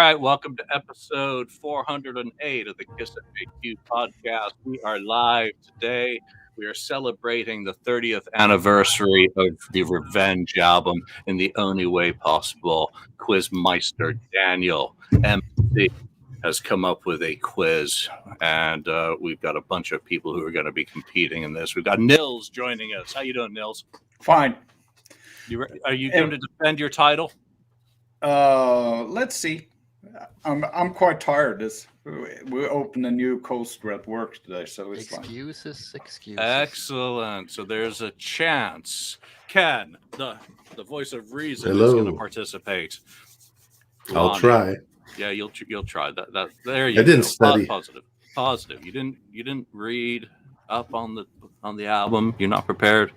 right, welcome to episode 408 of the KissFAQ podcast. We are live today. We are celebrating the 30th anniversary of the Revenge album in the only way possible. Quizmeister Daniel MC has come up with a quiz, and we've got a bunch of people who are going to be competing in this. We've got Nils joining us. How you doing, Nils? Fine. Are you going to defend your title? Let's see. I'm quite tired. We opened a new coaster at work today, so it's excuses. Excellent. So there's a chance. Ken, the voice of reason, Hello. is going to participate. I'll try. Yeah, you'll try that. There you I didn't go. study. Positive. You didn't read up on the album. You're not prepared.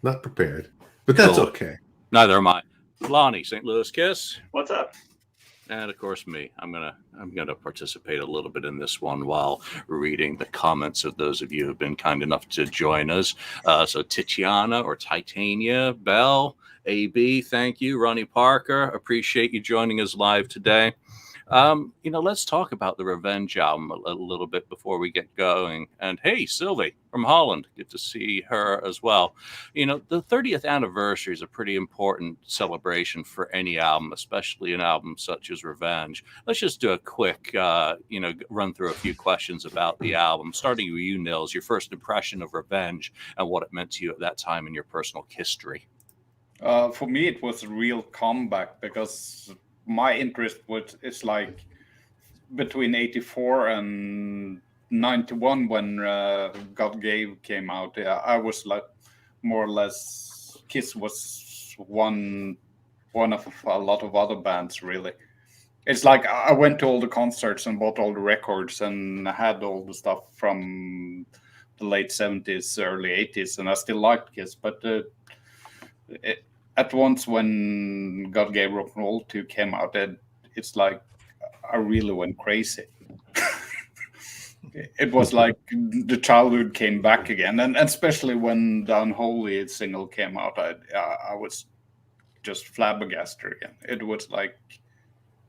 Not prepared, but that's Cool. okay. Neither am I. Lonnie, St. Louis Kiss. What's up? And of course me. I'm gonna participate a little bit in this one while reading the comments of those of you who've been kind enough to join us. So Titiana or Titania, Bell, AB, thank you. Ronnie Parker, appreciate you joining us live today. Let's talk about the Revenge album a little bit before we get going. And hey, Sylvie from Holland, good to see her as well. The 30th anniversary is a pretty important celebration for any album, especially an album such as Revenge. Let's just do a quick, run through a few questions about the album. Starting with you, Nils, your first impression of Revenge and what it meant to you at that time in your personal history. For me, it was a real comeback because my interest is like between 84 and 91 when God Gave came out. I was like more or less Kiss was one of a lot of other bands, really. It's like I went to all the concerts and bought all the records and had all the stuff from the late 70s, early 80s, and I still liked Kiss, but at once when God Gave Rock and Roll 2 came out, it's like I really went crazy. It was like the childhood came back again, and especially when the Unholy single came out, I was just flabbergasted again. It was like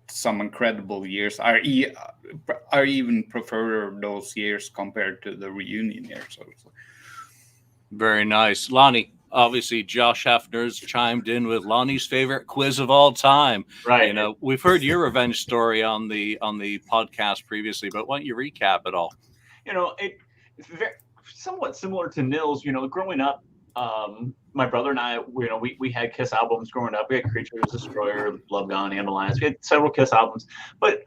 some incredible years. I even prefer those years compared to the reunion years. Very nice. Lonnie, obviously Josh Hefner's chimed in with Lonnie's favorite quiz of all time. Right. We've heard your revenge story on the podcast previously, but why don't you recap it all? It's somewhat similar to Nils. Growing up, my brother and I, we had Kiss albums growing up. We had Creature of the Destroyer, Love Gone, Animalize. We had several Kiss albums, but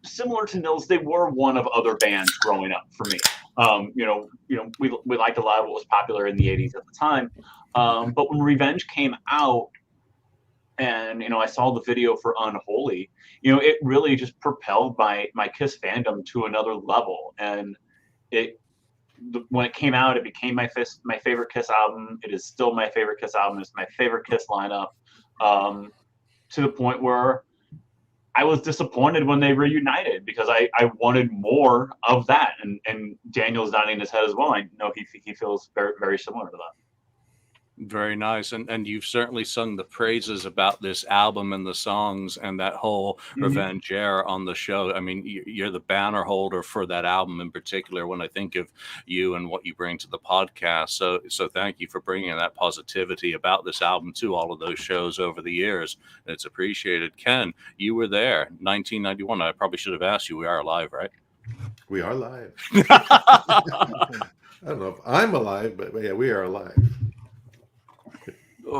similar to Nils, they were one of other bands growing up for me. We liked a lot of what was popular in the 80s at the time. But when Revenge came out and, I saw the video for Unholy, it really just propelled my Kiss fandom to another level. And when it came out, it became my favorite Kiss album. It is still my favorite Kiss album. It's my favorite Kiss lineup, to the point where I was disappointed when they reunited because I wanted more of that. And Daniel's nodding his head as well. I know he feels very, very similar to that. Very nice. And you've certainly sung the praises about this album and the songs and that whole Revenge era on the show. I mean, you're the banner holder for that album in particular when I think of you and what you bring to the podcast. So thank you for bringing that positivity about this album to all of those shows over the years. It's appreciated. Ken, you were there, 1991. I probably should have asked you. We are live, right? We are live. I don't know if I'm alive, but yeah, we are alive.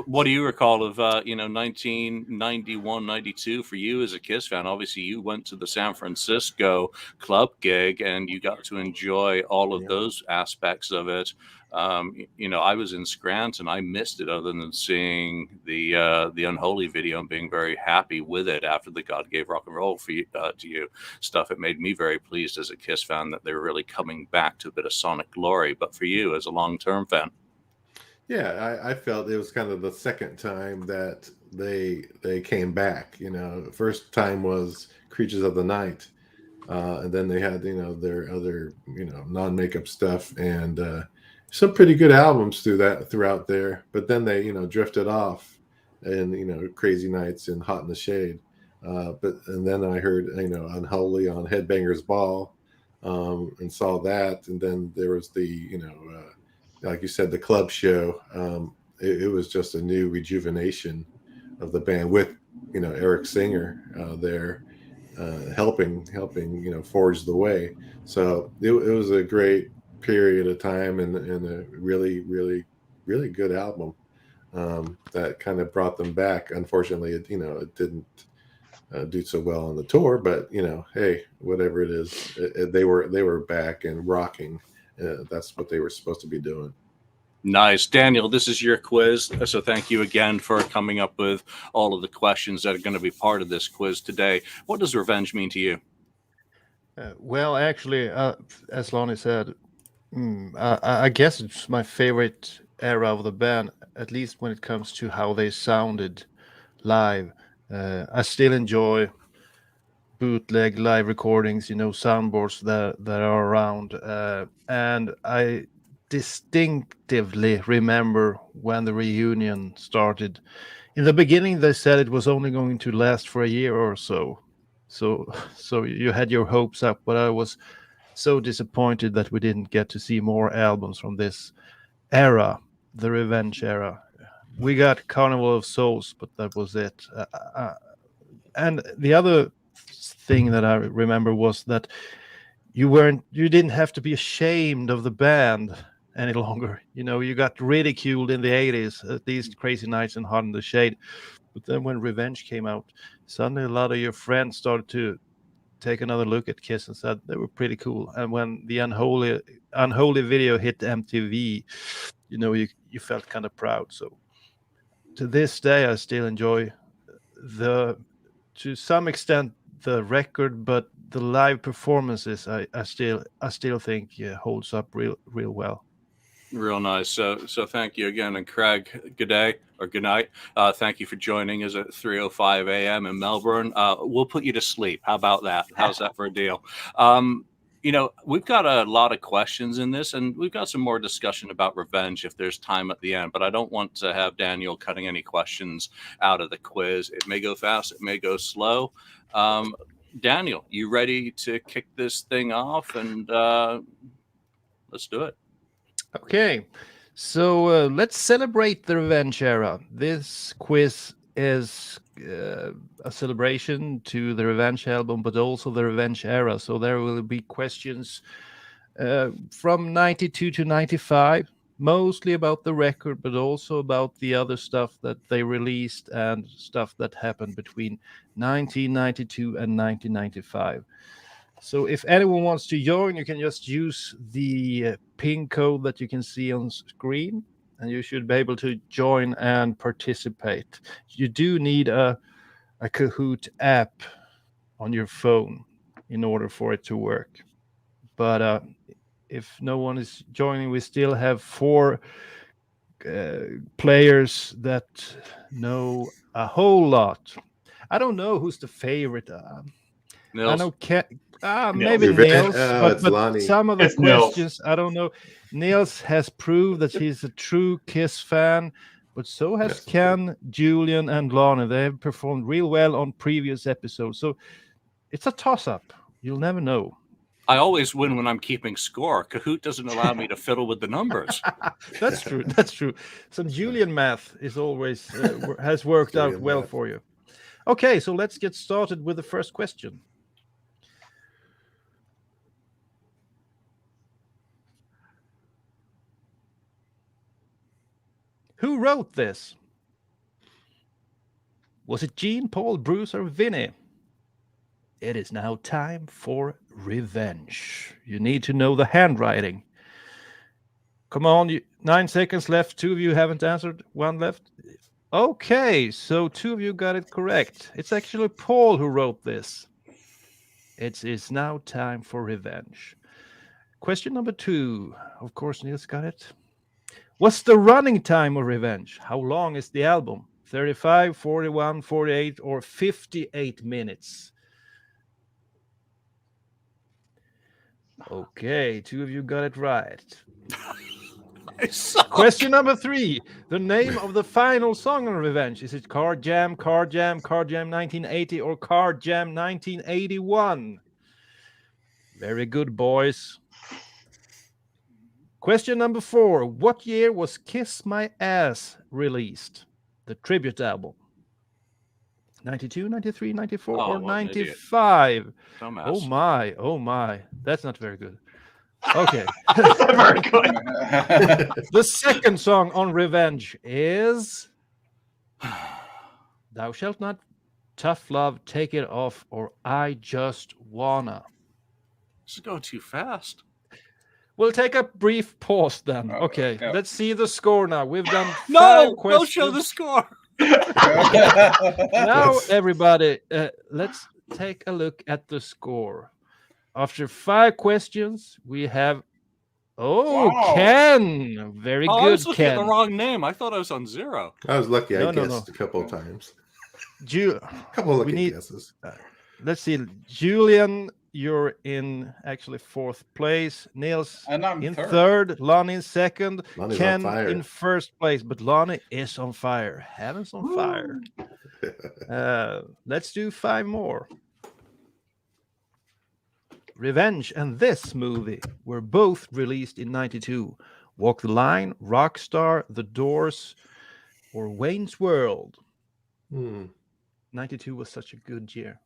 What do you recall of 1991, 92 for you as a Kiss fan? Obviously, you went to the San Francisco club gig and you got to enjoy all of those aspects of it. I was in Scranton. I missed it other than seeing the Unholy video and being very happy with it after the God Gave Rock and Roll to you stuff. It made me very pleased as a Kiss fan that they were really coming back to a bit of sonic glory. But for you as a long-term fan? Yeah, I felt it was kind of the second time that they came back. The first time was Creatures of the Night, and then they had their other non-makeup stuff and some pretty good albums throughout there. But then they drifted off, and Crazy Nights and Hot in the Shade. And then I heard, Unholy on Headbangers Ball, and saw that. And then there was the, like you said, the club show. It was just a new rejuvenation of the band with, Eric Singer there, helping, forge the way. So it was a great period of time, and a really, really, really good album that kind of brought them back. Unfortunately, it didn't do so well on the tour, but hey, whatever it is, they were back and rocking. That's what they were supposed to be doing. Nice. Daniel, this is your quiz. So thank you again for coming up with all of the questions that are going to be part of this quiz today. What does revenge mean to you? Well, actually, as Lonnie said, I guess it's my favorite era of the band, at least when it comes to how they sounded live. I still enjoy bootleg live recordings, soundboards that are around. And I distinctively remember when the reunion started. In the beginning, they said it was only going to last for a year or so. So you had your hopes up, but I was so disappointed that we didn't get to see more albums from this era, the Revenge era. We got Carnival of Souls, but that was it. And the other thing that I remember was that you didn't have to be ashamed of the band any longer. You got ridiculed in the 80s, at least Crazy Nights and Hot in the Shade. But then when Revenge came out, suddenly a lot of your friends started to take another look at Kiss and said they were pretty cool. And when the Unholy video hit MTV, you felt kind of proud. So to this day, I still enjoy to some extent the record, but the live performances I still think holds up real well. Real nice. So thank you again. And Craig, good day or good night. Thank you for joining us at 3:05 a.m. in Melbourne. We'll put you to sleep. How about that? How's that for a deal? We've got a lot of questions in this, and we've got some more discussion about revenge if there's time at the end, but I don't want to have Daniel cutting any questions out of the quiz. It may go fast, it may go slow. Daniel, you ready to kick this thing off? And let's do it. Okay, so let's celebrate the Revenge era. This quiz is a celebration to the Revenge album, but also the Revenge era. So there will be questions from 92 to 95, mostly about the record, but also about the other stuff that they released and stuff that happened between 1992 and 1995. So if anyone wants to join, you can just use the pin code that you can see on screen, and you should be able to join and participate. You do need a Kahoot app on your phone in order for it to work. But if no one is joining, we still have 4 players that know a whole lot. I don't know who's the favorite. Nils. I know maybe Revenge. Nils, but Lonnie. some of the It's Nils. questions, I don't know. Nils has proved that he's a true Kiss fan, but so has Yes. Ken, Julian, and Lonnie. They have performed real well on previous episodes. So it's a toss-up. You'll never know. I always win when I'm keeping score. Kahoot doesn't allow me to fiddle with the numbers. That's true. That's true. Some Julian math is always has worked out Julian well math. for you. Okay, so let's get started with the first question. Who wrote this? Was it Gene, Paul, Bruce, or Vinny? It is now time for revenge. You need to know the handwriting. Come on, 9 seconds left. 2 of you haven't answered. 1 left. Okay, so 2 of you got it correct. It's actually Paul who wrote this. It is now time for revenge. Question number 2. Of course, Niels got it. What's the running time of Revenge? How long is the album? 35, 41, 48, or 58 minutes? Okay, 2 of you got it right. I suck. Question number 3. The name of the final song on Revenge. Is it Car Jam, Car Jam, Car Jam 1980, or Car Jam 1981? Very good, boys. Question number 4. What year was Kiss My Ass released? The tribute album. 92, 93, 94, Oh, or what an idiot. 95? Dumbass. Oh my. That's not very good. Okay. That's not very good. The second song on Revenge is Thou Shalt Not, Tough Love, Take It Off, or I Just Wanna. This is going too fast. We'll take a brief pause then. Okay, yeah. let's see the score now. We've done 5 No, questions. don't show the score. Now, everybody, let's take a look at the score. After 5 questions, we have Wow. Ken. Very Oh, I good, was looking at Ken. the wrong name. I thought I was on 0. I was lucky. I No, no, guessed no. a couple of times. Ju- A couple of lucky need- guesses. Let's see, Julian, you're in actually 4th place. Niels And I'm in third. 3rd. Lonnie in 2nd. Lonnie's Ken on fire. in 1st place. But Lonnie is on fire. Heaven's on fire. Let's do 5 more. Revenge and this movie were both released in 92. Walk the Line, Rockstar, The Doors, or Wayne's World. 92 was such a good year.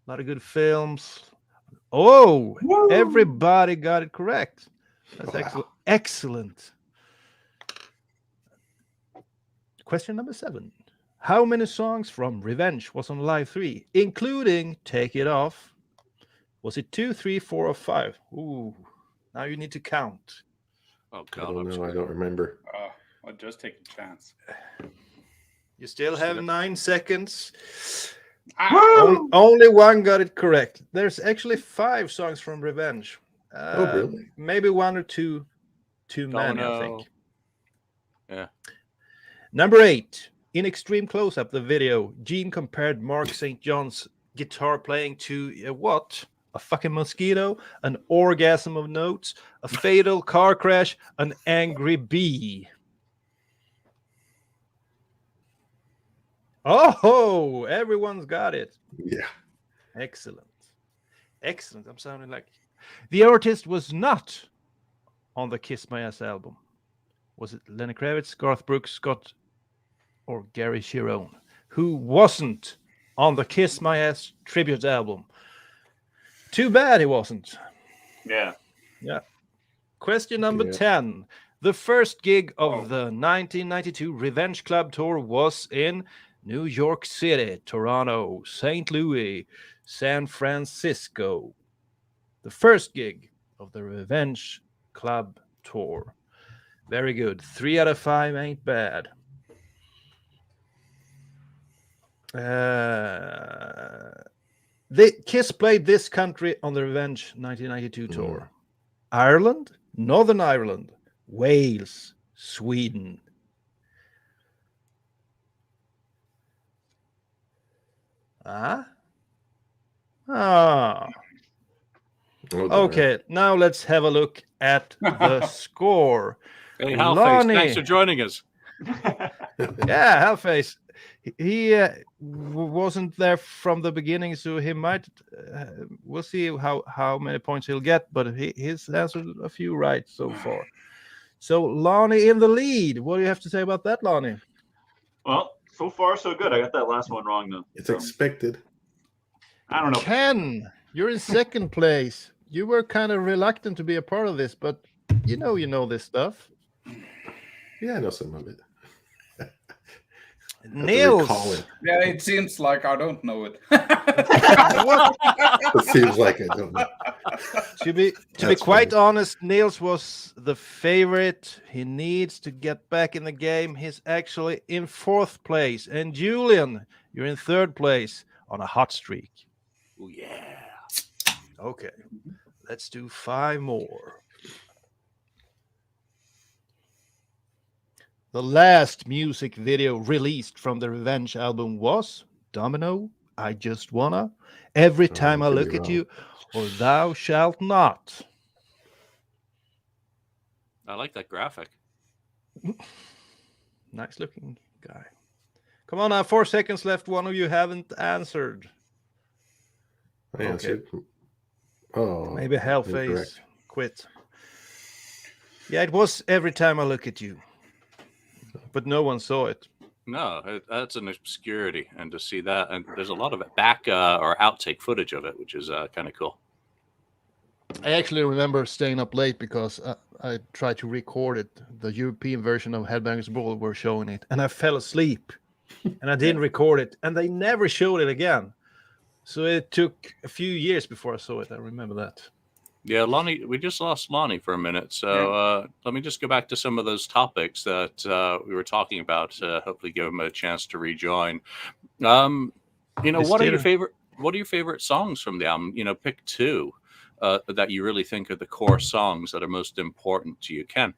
A lot of good films. Oh, Woo! everybody got it correct. That's Wow. excellent. Question number 7. How many songs from Revenge was on Live 3, including Take It Off? Was it 2, 3, 4, or 5? Ooh, now you need to count. Oh, I God. don't I'm know. I screwed. don't remember. I'll just take a chance. You still have 9 seconds. Ah, Only one got it correct. There's actually 5 songs from Revenge. Oh, really? Maybe 1 or 2 too many, I Domino. think. Yeah. Number 8. In Extreme Close-Up, the video, Gene compared Mark St. John's guitar playing to a what? A fucking mosquito, an orgasm of notes, a fatal car crash, an angry bee. Oh, everyone's got it. Yeah. Excellent. Excellent. I'm sounding like the artist was not on the Kiss My Ass album. Was it Lenny Kravitz, Garth Brooks, Scott, or Gary Cherone? Who wasn't on the Kiss My Ass tribute album? Too bad he wasn't. Yeah. Question number Yeah. 10. The first gig of Oh. the 1992 Revenge Club tour was in New York City, Toronto, St. Louis, San Francisco. The first gig of the Revenge Club tour. Very good. 3 out of 5 ain't bad. The Kiss played this country on the Revenge 1992 tour. Ireland, Northern Ireland, Wales, Sweden. Ah. Oh, darn. Okay, now let's have a look at the score. Hey, Halface, Lonnie. thanks for joining us. Yeah, Hellface. He wasn't there from the beginning, so he might. We'll see how many points he'll get, but he's answered a few right so far. So Lonnie in the lead. What do you have to say about that, Lonnie? Well, so far so good. I got that last one wrong though. It's So, expected. I don't know. Ken, you're in second place. You were kind of reluctant to be a part of this, but you know this stuff. Yeah, I know some of it. Have to Niels. recall it. yeah, it seems like I don't know it. It seems like I don't know. To be That's quite funny. honest, Niels was the favorite. He needs to get back in the game. He's actually in 4th place. And Julian, you're in 3rd place on a hot streak. Oh, yeah. Okay, let's do 5 more. The last music video released from the Revenge album was Domino, I Just Wanna, Every Time I could be Look at wrong. You, or Thou Shalt Not. I like that graphic. Nice looking guy. Come on now, 4 seconds left. One of you haven't answered. I answered. Oh, Maybe Hellface incorrect. quit. Yeah, it was Every Time I Look at You. But no one saw it. No, that's an obscurity, and to see that, and there's a lot of back or outtake footage of it, which is kind of cool. I actually remember staying up late because I tried to record it. The European version of Headbangers Ball were showing it, and I fell asleep, and I didn't record it, and they never showed it again. So it took a few years before I saw it. I remember that. Yeah, Lonnie, we just lost Lonnie for a minute, so let me just go back to some of those topics that we were talking about. Hopefully, give him a chance to rejoin. What are your favorite songs from the album? Pick two that you really think are the core songs that are most important to you, Ken.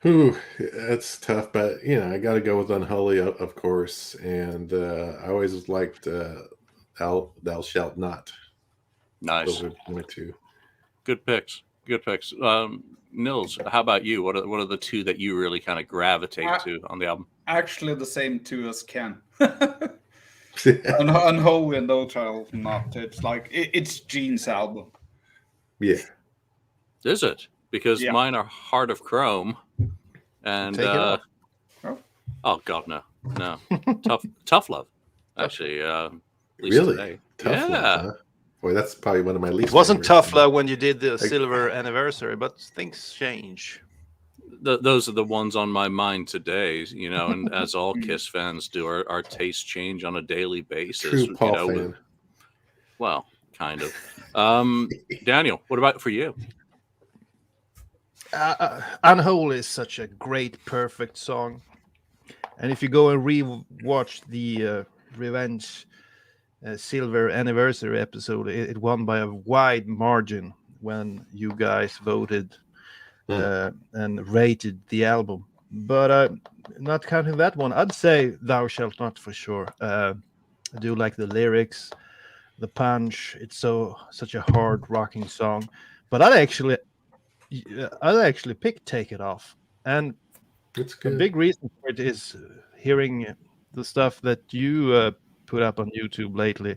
Ooh, that's tough, but I got to go with Unholy, of course, and I always liked Thou Shalt Not. Nice. Those are my two. Good picks. Nils, how about you? What are the two that you really kind of gravitate to on the album? Actually, the same two as Ken. Unholy and Thou Shalt Not. It's like it's Gene's album. Yeah. Is it? Because mine are Heart of Chrome, and Take it off. Oh God, no. Tough Love. Actually, at least Really? today. Tough Love, huh? Boy, that's probably one of my least. It wasn't favorites. Tough Love when you did the silver anniversary, but things change. Those are the ones on my mind today, and as all Kiss fans do, our tastes change on a daily basis. True Paul fan. Well, kind of. Daniel, what about for you? Unholy is such a great, perfect song. And if you go and re-watch the Revenge silver anniversary episode, it won by a wide margin when you guys voted and rated the album. But not counting that one, I'd say Thou Shalt Not for sure. I do like the lyrics, the punch. It's such a hard rocking song. But I'd actually pick Take It Off. And It's a good. big reason for it is hearing the stuff that you put up on YouTube lately,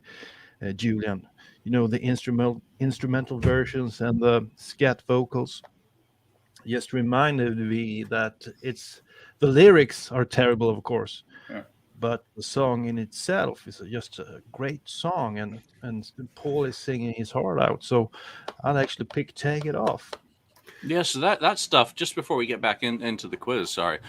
Julian. The instrumental versions and the scat vocals. Just reminded me that the lyrics are terrible, of course, but the song in itself is just a great song, and Paul is singing his heart out. So I'll actually pick Take It Off. Yes, that stuff. Just before we get back into the quiz, sorry,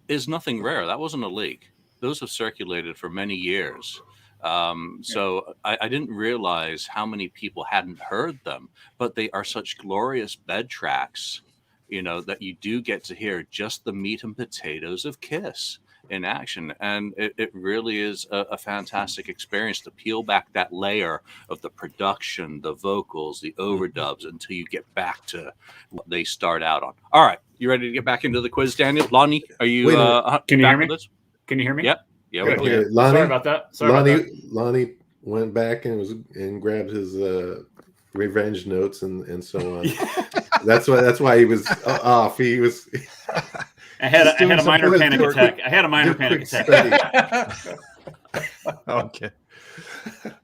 is nothing rare. That wasn't a leak. Those have circulated for many years. So I didn't realize how many people hadn't heard them, but they are such glorious bed tracks, that you do get to hear just the meat and potatoes of Kiss in action. And it really is a fantastic experience to peel back that layer of the production, the vocals, the overdubs, until you get back to what they start out on. All right. You ready to get back into the quiz, Daniel? Lonnie, are you Can you hear me? with us? Can you hear me? Yep. Yeah, we can. Okay, Lonnie, Sorry about that. Lonnie went back and grabbed his revenge notes and so on. That's why he was off. He was. I had a minor panic attack. I had a minor panic attack.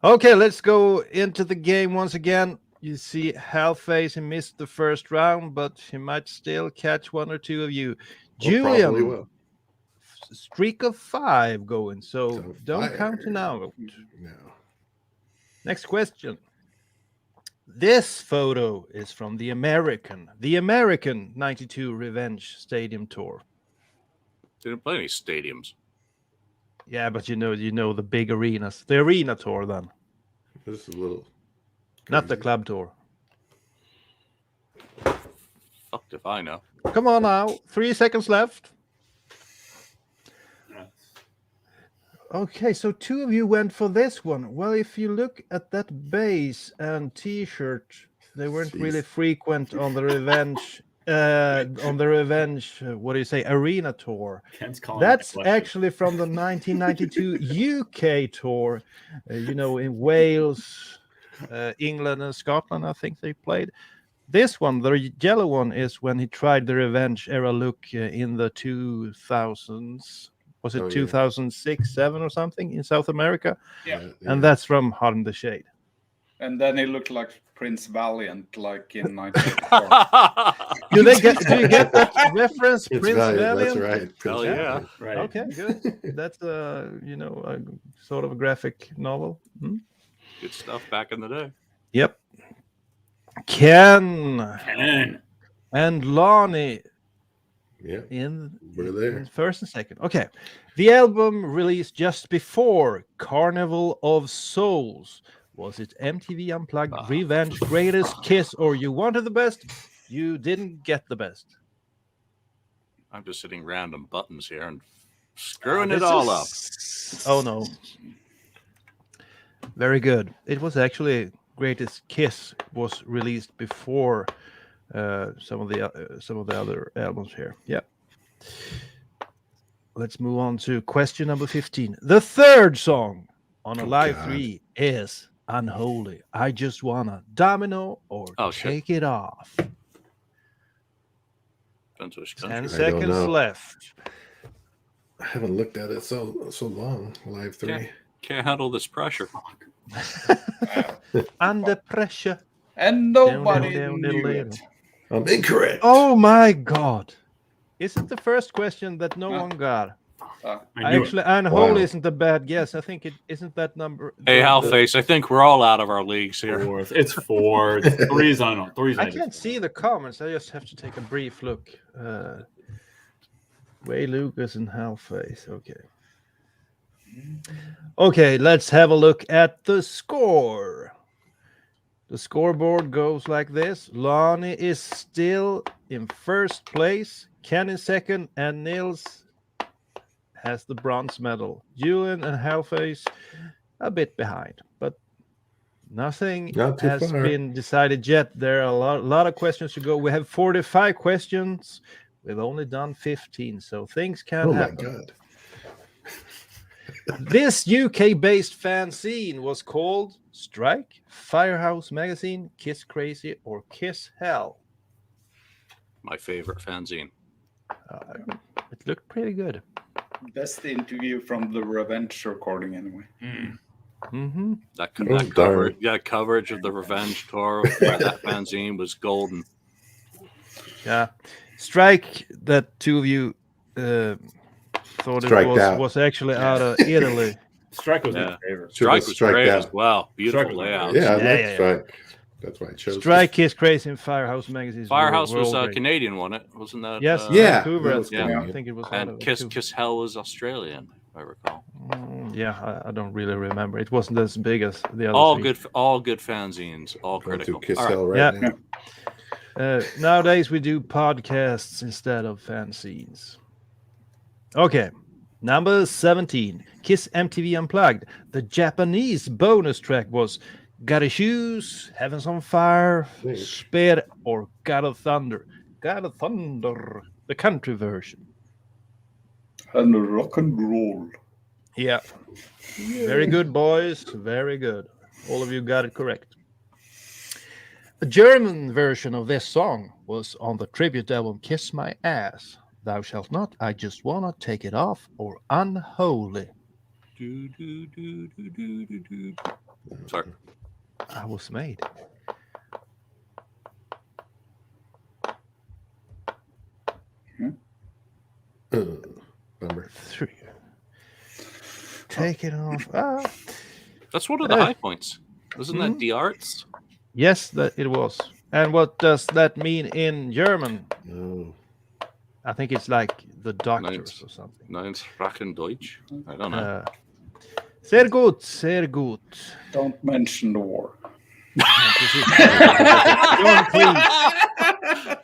Okay, let's go into the game once again. You see Hellface, he missed the first round, but he might still catch one or two of you. Probably Julian, will. streak of 5 going, so don't fire. count him out. No. Next question. This photo is from the American 92 Revenge Stadium Tour. Didn't play any stadiums. Yeah, but you know the big arenas. The arena tour then. This is a little Not the crazy. club tour. Fucked if I know. Come on now. 3 seconds left. Okay, so 2 of you went for this one. Well, if you look at that bass and T-shirt, they weren't really frequent on the Revenge. What do you say? Arena tour. That's actually from the 1992 UK tour. In Wales, England, and Scotland. I think they played. This one, the yellow one, is when he tried the Revenge era look in the 2000s. Was it 2006, 7 or something in South America? Yeah. And that's from Hard in the Shade. And then he looked like Prince Valiant, like in 1984. Do you get that reference, It's Prince Valiant. That's Valiant? right. Hell Prince yeah. Valiant. Right. Okay, good. That's a sort of a graphic novel. Hmm? Good stuff back in the day. Yep. Ken And and Lonnie Yeah, in we're there. in first and second. Okay. The album released just before Carnival of Souls. Was it MTV Unplugged, Revenge, Greatest Kiss, or You Wanted the Best? You didn't get the best. I'm just hitting random buttons here and screwing it all up. Oh no. Very good. It was actually Greatest Kiss was released before some of the other albums here. Yeah. Let's move on to question number 15. The third song on a live God. 3 is Unholy. I Just Wanna Domino or Shit. Take It Off. Depends which 10 country. seconds know. left. I haven't looked at it so long. Live 3. Yeah. Can't handle this pressure. Under pressure. And nobody Down, knew down, it. I'm incorrect. Oh my God. Is it the first question that no No. one got? I knew it. Actually, Unholy Wow. isn't a bad guess. I think it isn't that number. Hey, Halface, I think we're all out of our leagues here. Fourth. It's 4. 3's on. 3's I on. can't see the comments. I just have to take a brief look. Way Lucas and Halface. Okay. Okay, let's have a look at the score. The scoreboard goes like this. Lonnie is still in first place. Ken in second, and Nils has the bronze medal. Julian and Halface a bit behind, but nothing Not too has far. been decided yet. There are a lot of questions to go. We have 45 questions. We've only done 15, so things can Oh my happen. God. This UK-based fanzine was called Strike, Firehouse Magazine, Kiss Crazy, or Kiss Hell. My favorite fanzine. It looked pretty good. Best interview from the Revenge recording, anyway. Mm-hmm. That darn. coverage of the Revenge tour by that fanzine was golden. Yeah. Strike, that two of you thought Striked it out. was actually out of Italy. Strike was Yeah. my favorite. Strike was Striked great out. as well. Beautiful Strike was layout. Yeah, I Yeah, like yeah. Strike. That's why I chose Strike, Kiss Crazy, and Firehouse Magazine. Firehouse was great. Canadian, wasn't it? Wasn't that? Yes, Yeah, Vancouver. that was I Canadian. think it was. out And of Kiss Vancouver. Hell was Australian, if I recall. Yeah, I don't really remember. It wasn't as big as the other. All three. good fanzines, all Going critical. to Kiss All right. Hell right Yeah. now. Nowadays we do podcasts instead of fanzines. Okay, number 17. Kiss MTV Unplugged. The Japanese bonus track was Gotta Shoes, Heaven's on Fire, Spare, or God of Thunder. God of Thunder, the country version. And rock and roll. Yeah. Very good, boys. Very good. All of you got it correct. The German version of this song was on the tribute album Kiss My Ass. Thou Shalt Not, I Just Wanna Take It Off, or Unholy. Do, do, do, do, do, do, do. Sorry. I was made. Number 3. Take it off. Ah. That's one of the high points. Wasn't that the arts? Yes, that it was. And what does that mean in German? Oh, I think it's like the doctors Nice. or something. Nein, Sprachen Deutsch. I don't know. Sehr gut, sehr gut. Don't mention the war. John, please.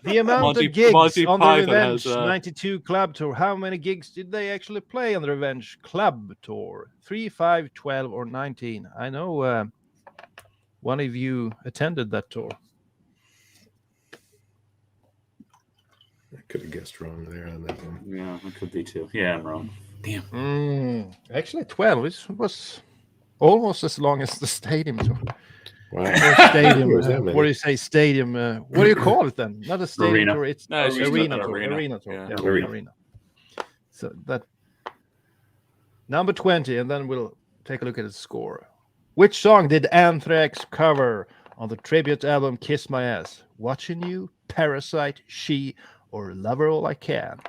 The amount Monty- of gigs Monty on the Python Revenge has, 92 Club Tour, how many gigs did they actually play on the Revenge Club Tour? 3, 5, 12, or 19? I know one of you attended that tour. I could have guessed wrong there on that one. Yeah, it could be too. Yeah, I'm wrong. Damn. Actually, 12. It was almost as long as the stadium tour. Wow. Or stadium. Where's that What many? do you say? Stadium. What do you call it then? Not a stadium Arena. tour. It's No, it's just arena an tour. arena. Arena tour. Yeah. Yeah, Arena. arena. So that number 20, and then we'll take a look at the score. Which song did Anthrax cover on the tribute album Kiss My Ass? Watching You, Parasite, She, or Lover All I Can?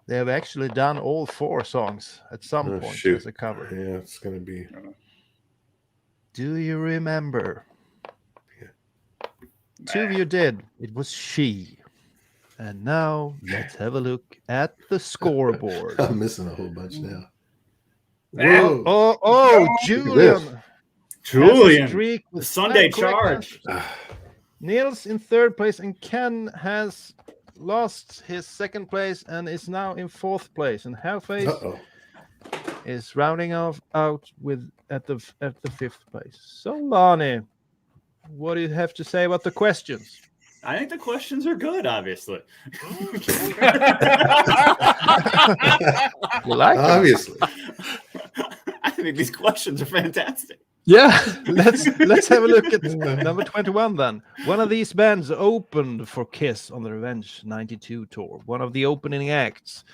They have actually done all 4 songs at some Oh, point shoot. as a cover. Yeah, it's gonna be. Do you remember? Yeah. 2 of you did. It was She. And now let's have a look at the scoreboard. I'm missing a whole bunch now. Oh, Whoa. oh, this. Julian. has a Julian, streak the with Sunday 5 correct charge. answers. Niels in 3rd place, and Ken has lost his 2nd place and is now in 4th place. And Halfface Uh-oh. is rounding off out with at the 5th place. So Lonnie, what do you have to say about the questions? I think the questions are good, obviously. You like them? Obviously. I think these questions are fantastic. Yeah, let's have a look at number 21 then. One of these bands opened for Kiss on the Revenge 92 tour. One of the opening acts.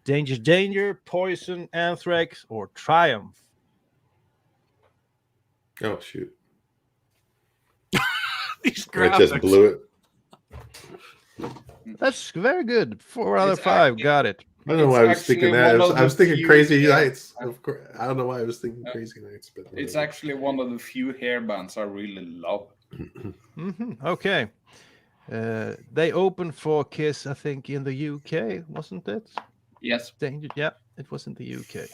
Danger, Poison, Anthrax, or Triumph? Oh, shoot. These I just graphics. blew it. That's very good. 4 out of It's 5. actually- Got it. I don't know why I was actually thinking that. one of I was the thinking few Crazy hair- Nights. Of course, I don't know why I was thinking Crazy Nights, but It's whatever. actually one of the few hair bands I really love. Okay. They opened for Kiss, I think, in the UK, wasn't it? Yes. Danger, yeah, it was in the UK.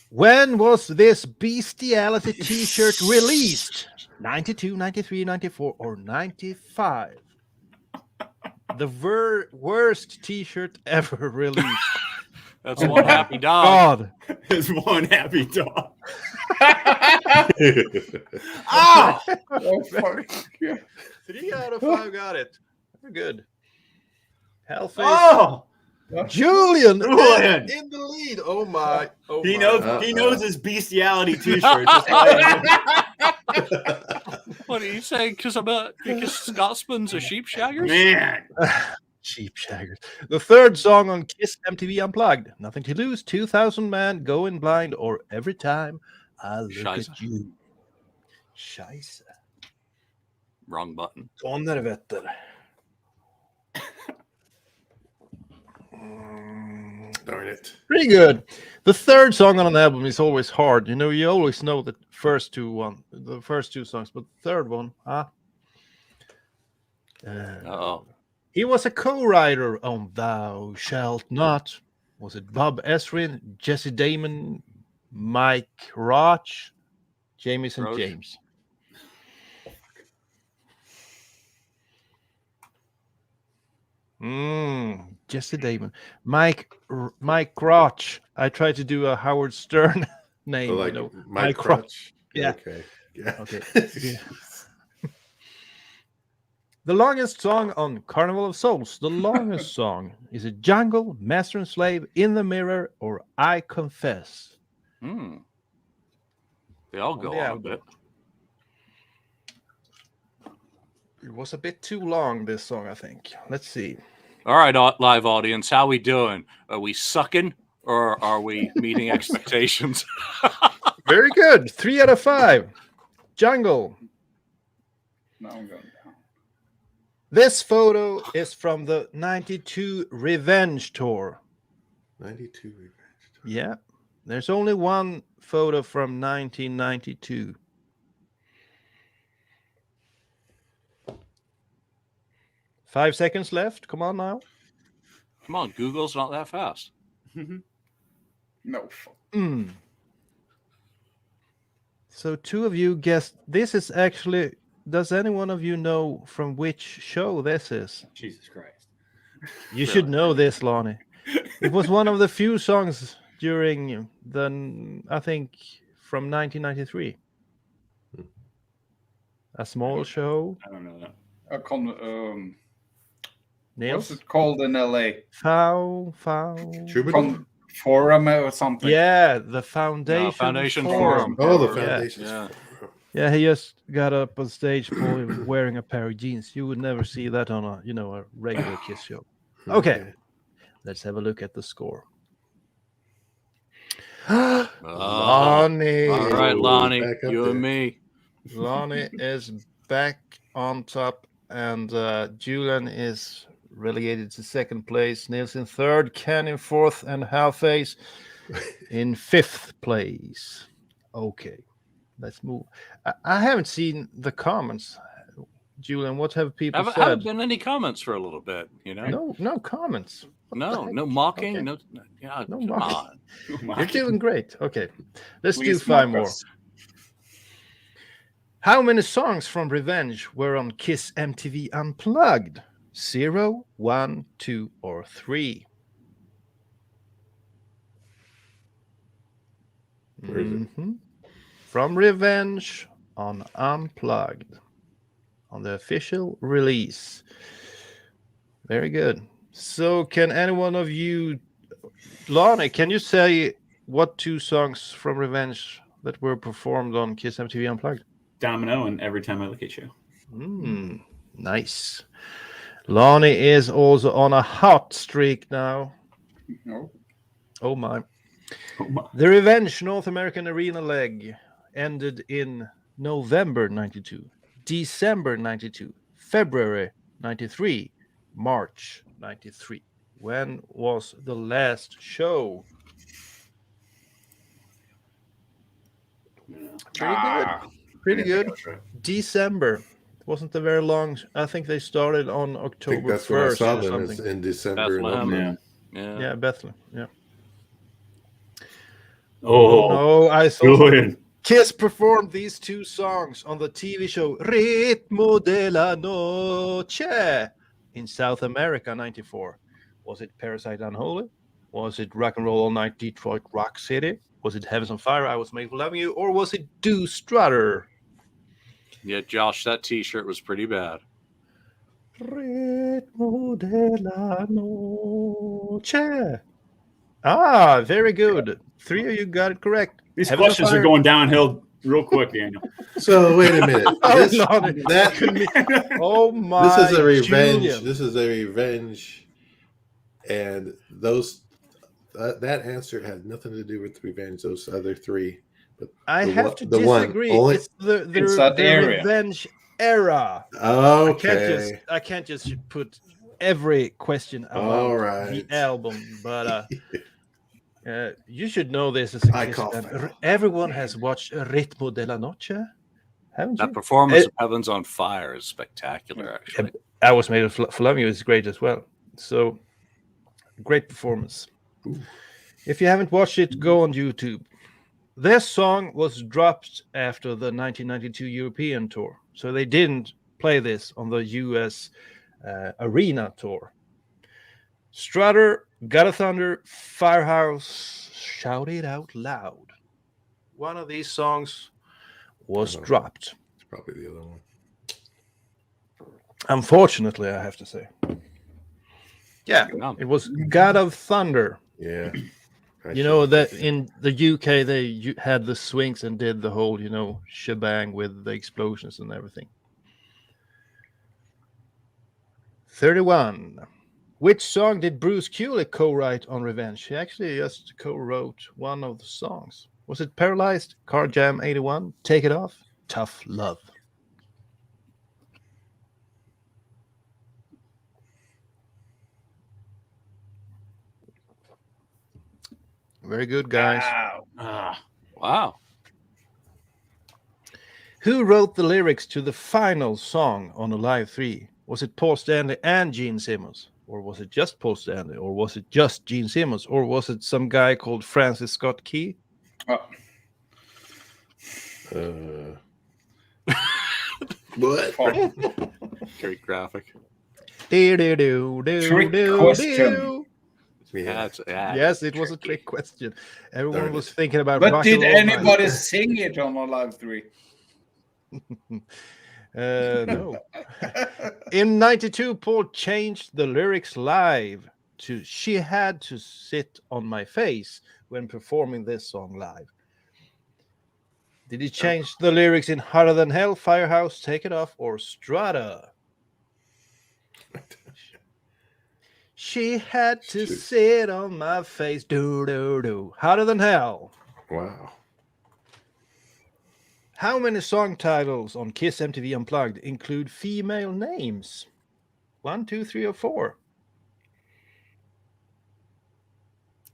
When was this Bestiality t-shirt released? 92, 93, 94, or 95? The worst t-shirt ever released. That's one happy dog. God. There's one happy dog. Oh, fuck. Yeah. 3 out of 5 got it. Very good. Hellface. Oh, Julian Julian! in the lead. Oh my. Oh he my. knows. He knows his bestiality T-shirt. Just like What are you saying? Because Scotsman's a sheep shaggers? man. Cheap shaggers. The 3rd song on Kiss MTV Unplugged. Nothing to Lose, 2000 Man, Going Blind, or Every Time I Look Scheisse. at You. Scheisse. Wrong button. Donnerwetter. Darn it. Pretty good. The 3rd song on an album is always hard. You know, you always know the first two songs, but the 3rd one, Uh-oh. he was a co-writer on Thou Shalt Not. Was it Bob Ezrin, Jesse Damon, Mike Roach, Jamieson Roach. James? Jesse Damon. Mike Roach. I tried to do a Howard Stern name. So like you know. Mike Roach. Crutch. Yeah. Okay. Yeah. Okay. Yeah. The longest song on Carnival of Souls. The longest song. Is it Jungle, Master and Slave, In the Mirror, or I Confess? Hmm. They all go the on a album. bit. It was a bit too long, this song, I think. Let's see. All right, live audience, how we doing? Are we sucking or are we meeting expectations? Very good. 3 out of 5. Jungle. Now I'm going down. This photo is from the 92 Revenge Tour. 92 Revenge. Yeah. There's only one photo from 1992. Five seconds left. Come on now. Come on, Google's not that fast. No. Fuck. So 2 of you guessed. This is actually. Does any one of you know from which show this is? Jesus Christ. You should know this, Lonnie. It was one of the few songs during the, I think, from 1993. A small show. I don't know that. Niels? What's it called in LA? Foul. Troubadour? Forum or something. Yeah, the Foundation. Foundation Forum. Forum. Oh, the Yeah. foundations. Yeah. Yeah, he just got up on stage wearing a pair of jeans. You would never see that on a a regular Kiss show. Okay, let's have a look at the score. Lonnie. All right, Lonnie, back up you and there. me. Lonnie is back on top, and Julian is relegated to second place. Nils in third, Ken in fourth, and Halface in fifth place. Okay, let's move. I haven't seen the comments. Julian, what have people Haven't said? been any comments for a little bit, you know? No comments. No mocking. Okay. No, yeah, No come mocking. on. You're doing great. Okay, let's do Please 5 mock more. us. How many songs from Revenge were on Kiss MTV Unplugged? 0, 1, 2, or 3? Where is it? From Revenge on Unplugged, on the official release. Very good. So, can any one of you, Lonnie, can you say what 2 songs from Revenge that were performed on Kiss MTV Unplugged? Domino and Every Time I Look at You. Nice. Lonnie is also on a hot streak now. No. Oh my. Oh my. The Revenge North American Arena leg ended in November 92, December 92, February 93, March 93. When was the last show? Pretty good. December. It wasn't a very long. I think they started on I think October that's when I 1st saw or them is something. in December. and Bethlehem. November. Yeah. Yeah, Bethlehem. Yeah. Oh, No, I saw Julian. Kiss performed these 2 songs on the TV show Ritmo de la Noche in South America 94. Was it Parasite Unholy? Was it Rock and Roll All Night Detroit Rock City? Was it Heavens on Fire, I Was Made for Loving You? Or was it Do Strutter? Yeah, Josh, that T-shirt was pretty bad. Ritmo de la Noche. Ah, very good. 3 of you got it correct. These Heavens on questions are Fire. going downhill real quick, Daniel. So wait a minute. Oh, This, Lonnie. that, Oh my. this is a revenge. Julian. This is a revenge, and those that answer had nothing to do with revenge. Those other 3, but I the have one- to the one disagree. only- It's the It's that area. Revenge era. okay. I can't just put every question about All right. the album, but you should know this as a I Kiss call fan. foul. Everyone has watched Ritmo de la Noche, haven't you? That performance of Heavens on Fire is spectacular, actually. I Was Made for Loving You is great as well. So great performance. If you haven't watched it, go on YouTube. This song was dropped after the 1992 European tour, so they didn't play this on the US arena tour. Strutter, Got a Thunder, Firehouse, Shout It Out Loud. One of these songs was dropped. It's probably the other one. Unfortunately, I have to say. Yeah, No. it was God of Thunder. Yeah. You know that in the UK they had the swings and did the whole, shebang with the explosions and everything. 31. Which song did Bruce Kulick co-write on Revenge? He actually just co-wrote one of the songs. Was it Paralyzed, Car Jam 81, Take It Off, Tough Love? Very good, guys. Wow. Who wrote the lyrics to the final song on Alive 3? Was it Paul Stanley and Gene Simmons? Or was it just Paul Stanley? Or was it just Gene Simmons? Or was it some guy called Francis Scott Key? What? Very graphic. Trick question. Yeah. Yes, it was a trick question. Everyone There it was is. thinking about But Rock did and Roll Night. anybody sing it on Alive 3? No. In 92, Paul changed the lyrics live. to sit on my face when performing this song live. Did he change the lyrics in Hotter Than Hell, Firehouse, Take It Off, or Strata? She had to sit on my face, do. Hotter Than Hell. Wow. How many song titles on Kiss MTV Unplugged include female names? 1, 2, 3, or 4?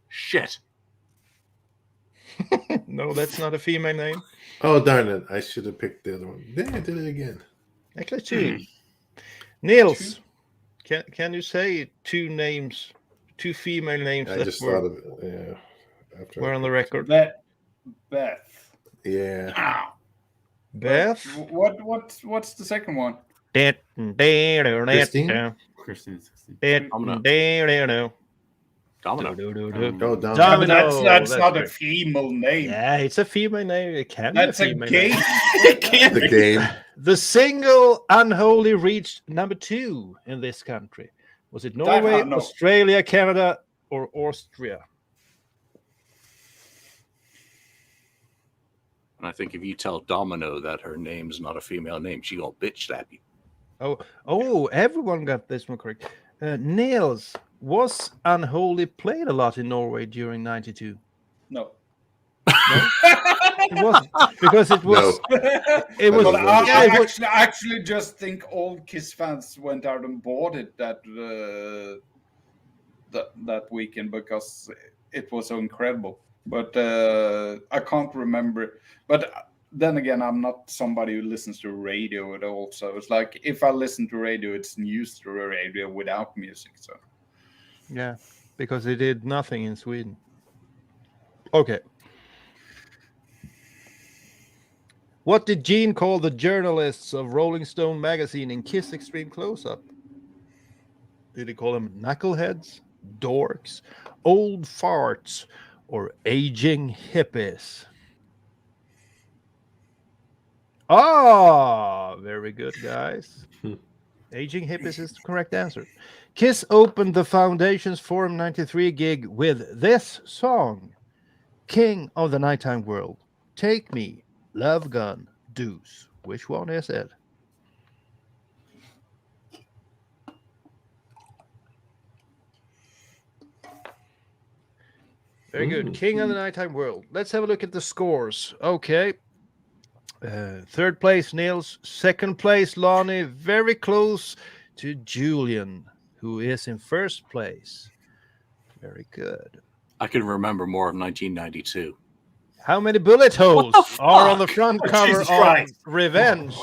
Shit. No, that's not a female name. Oh, darn it. I should have picked the other one. Then I did it again. Actually, 2. Niels, can you say 2 names, 2 female names I that just thought of it. Yeah. After were on the record? Beth. Yeah. Ah. Beth? What's the second one? Christine? Christine 16. Domino. Oh, Domino. Domino. That's not great. a female name. Yeah, it's a female name. It can That's be a a female game. name. It can't The be. game. The single Unholy reached number 2 in this country. Was it Norway, No. Australia, Canada, or Austria? And I think if you tell Domino that her name's not a female name, she gonna bitch slap you. Oh, everyone got this one correct. Niels, was Unholy played a lot in Norway during 92? No. It wasn't. Because it was... No. It was... But Yeah, it was- I actually just think all Kiss fans went out and bought it that weekend because it was so incredible. But I can't remember. But then again, I'm not somebody who listens to radio at all. So it's like if I listen to radio, it's news to radio without music. So Yeah, because they did nothing in Sweden. Okay. What did Gene call the journalists of Rolling Stone magazine in Kiss Extreme Close-Up? Did he call them knuckleheads, dorks, old farts, or aging hippies? Ah, very good, guys. Aging hippies is the correct answer. Kiss opened the Foundation's Forum 93 gig with this song, King of the Nighttime World, Take Me, Love Gun, Deuce. Which one is it? Very good. King of the Nighttime World. Let's have a look at the scores. Okay. Third place, Niels. Second place, Lonnie. Very close to Julian, who is in first place. Very good. I can remember more of 1992. How many bullet holes are on the front cover Jesus of Christ. Revenge?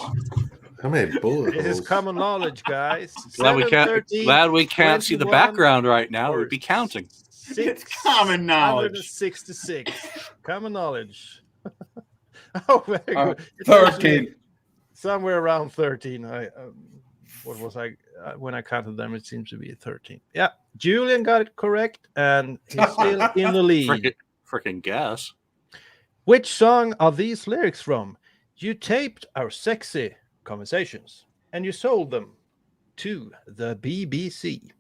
How many bullet It is holes? common knowledge, guys. Glad we 7, can't. 13, Glad we can't see the 21, background right now. or We'd be counting. It's common knowledge. 666. Common knowledge. Oh, very good. It's 13. somewhere around 13. What was I when I counted them? It seems to be 13. Yeah, Julian got it correct, and he's still in the lead. Frickin' guess. Which song are these lyrics from? You taped our sexy conversations, and you sold them to the BBC.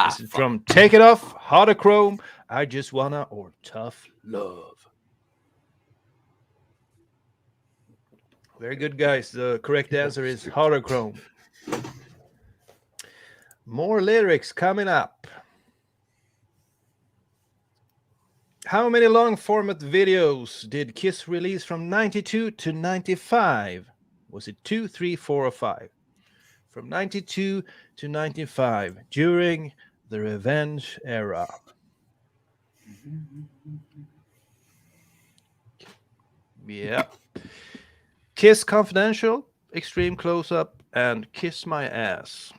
Is it from Take It Off, Hotter Chrome, I Just Wanna, or Tough Love? Very good, guys. The correct answer is Hotter Chrome. More lyrics coming up. How many long format videos did Kiss release from 92 to 95? Was it 2, 3, 4, or 5? From 92 to 95 during the Revenge era. Yeah. Kiss Confidential, Extreme Close-Up, and Kiss My Ass.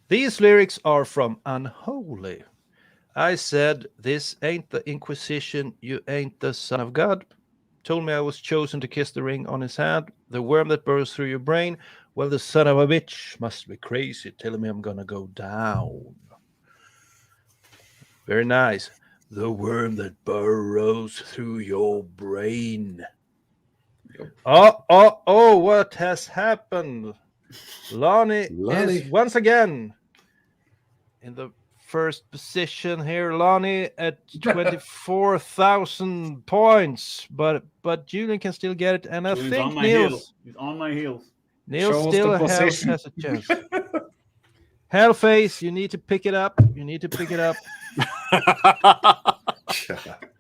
These lyrics are from Unholy. I said, this ain't the Inquisition, you ain't the Son of God. Told me I was chosen to kiss the ring on his hand. The worm that burrows through your brain. Well, the son of a bitch must be crazy, telling me I'm gonna go down. Very nice. The worm that burrows through your brain. Oh, what has happened? Lonnie Lonnie. is once again in the first position here. Lonnie at 24,000 points, but Julian can still get it, and I Julian's think on my Niels heels. He's on my heels. Niels Show us still the position. has a chance. Hellface, you need to pick it up. You need to pick it up.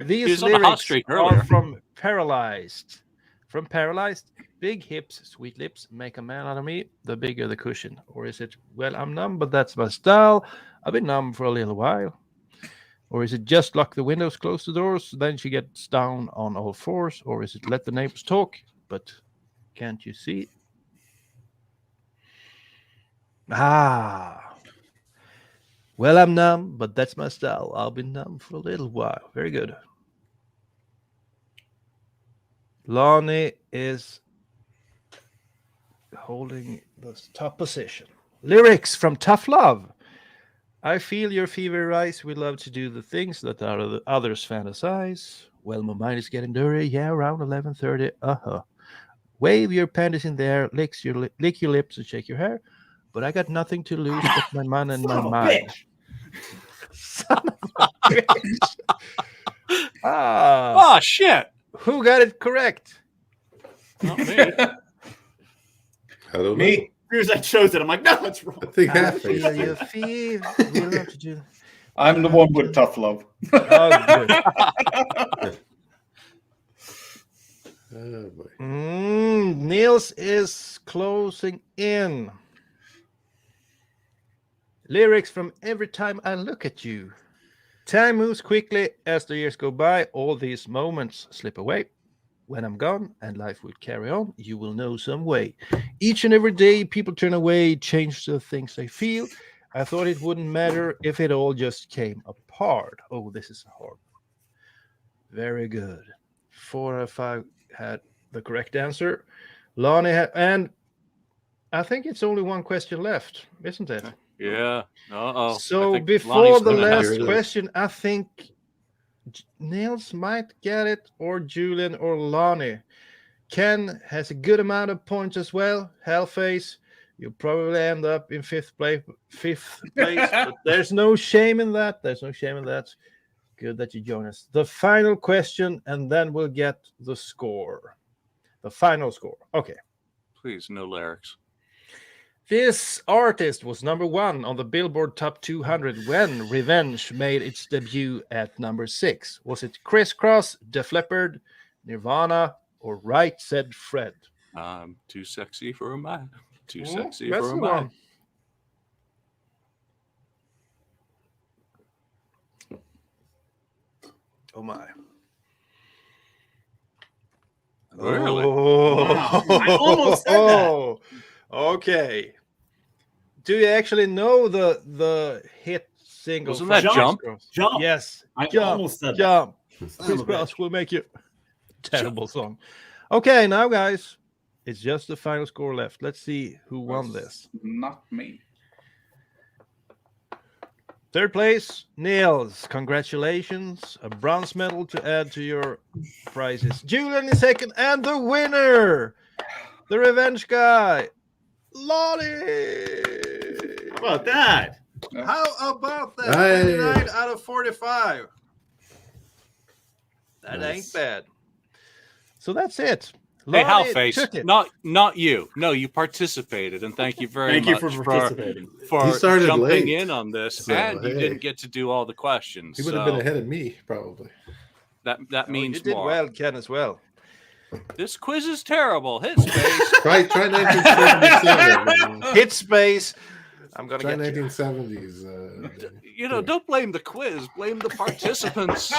These was on the hot lyrics streak are earlier. from Paralyzed. From Paralyzed, big hips, sweet lips, make a man out of me, the bigger the cushion. Or is it, well, I'm numb, but that's my style. I've been numb for a little while. Or is it just lock the windows, close the doors, then she gets down on all fours? Or is it let the neighbors talk, but can't you see? Well, I'm numb, but that's my style. I'll be numb for a little while. Very good. Lonnie is holding the top position. Lyrics from Tough Love. I feel your fever rise. We love to do the things that others fantasize. Well, my mind is getting dirty. Yeah, around 11:30. Wave your panties in the air, lick your lips and shake your hair. But I got nothing to lose but my man and my Son of a mind. bitch. Son of a bitch. Oh shit! Who got it correct? Not me. I don't know. Me. As I chose it, I'm like, no, it's wrong. I think I half feel your fever. We love to do. I'm the one with tough love. Oh, good. Oh, boy. Niels is closing in. Lyrics from Every Time I Look at You. Time moves quickly as the years go by. All these moments slip away. When I'm gone and life will carry on, you will know some way. Each and every day, people turn away, change the things they feel. I thought it wouldn't matter if it all just came apart. Oh, this is hard. Very good. 4 out of 5 had the correct answer. Lonnie had, and I think it's only one question left, isn't it? Yeah. Uh-oh. So before Lonnie's the gonna have last to- question, I think Niels might get it, or Julian, or Lonnie. Ken has a good amount of points as well. Hellface, you'll probably end up in fifth place. But there's no shame in that. There's no shame in that. Good that you join us. The final question, and then we'll get the score. The final score. Okay. Please, no lyrics. This artist was number 1 on the Billboard Top 200 when Revenge made its debut at number 6. Was it Crisscross, Def Leppard, Nirvana, or Right Said Fred? I'm too sexy for a man. Too Oh, sexy that's for a the man. one. Oh my. Really? Oh. Wow. I almost said that. Oh, okay. Do you actually know the hit single? Wasn't from that Jump? Crisscross? Jump. Yes. I Jump. almost said that. Jump. Son of a Crisscross bitch. will make you. Terrible song. Okay, now guys, it's just the final score left. Let's see who won this. Not me. Third place, Niels. Congratulations. A bronze medal to add to your prizes. Julian is second, and the winner, the Revenge guy, Lonnie. How about that? How about that? Hey. 29 out of 45. That Nice. ain't bad. So that's it. Hey, Lonnie Hellface, took it. not you. No, you participated, and thank you very Thank you much for participating. for He started jumping late, in on this, so, and you hey. didn't get to do all the questions. He would have so been ahead of me, probably. that Oh, means you did more. well, Ken, as well. This quiz is terrible. Hit space. Try 1977. Hit space. I'm gonna Try get you. 1970s. Don't blame the quiz. Blame the participants.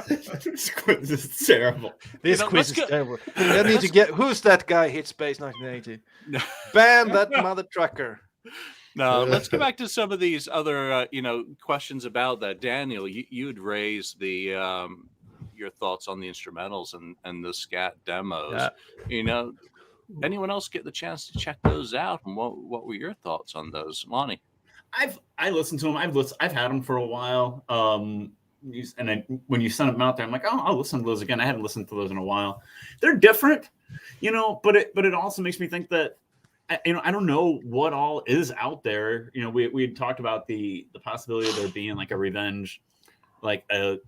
This quiz is terrible. This know, quiz let's is go- terrible. I need to get who's that guy? Hit space 1980. No. Ban that mother trucker. No, let's go back to some of these other, questions about that. Daniel, you'd raised the your thoughts on the instrumentals and the scat demos. Yeah. Anyone else get the chance to check those out? And what were your thoughts on those, Lonnie? I listened to them. I've had them for a while. When you send them out there, I'm like, oh, I'll listen to those again. I haven't listened to those in a while. They're different, but it also makes me think that I don't know what all is out there. We had talked about the possibility of there being like a revenge, like a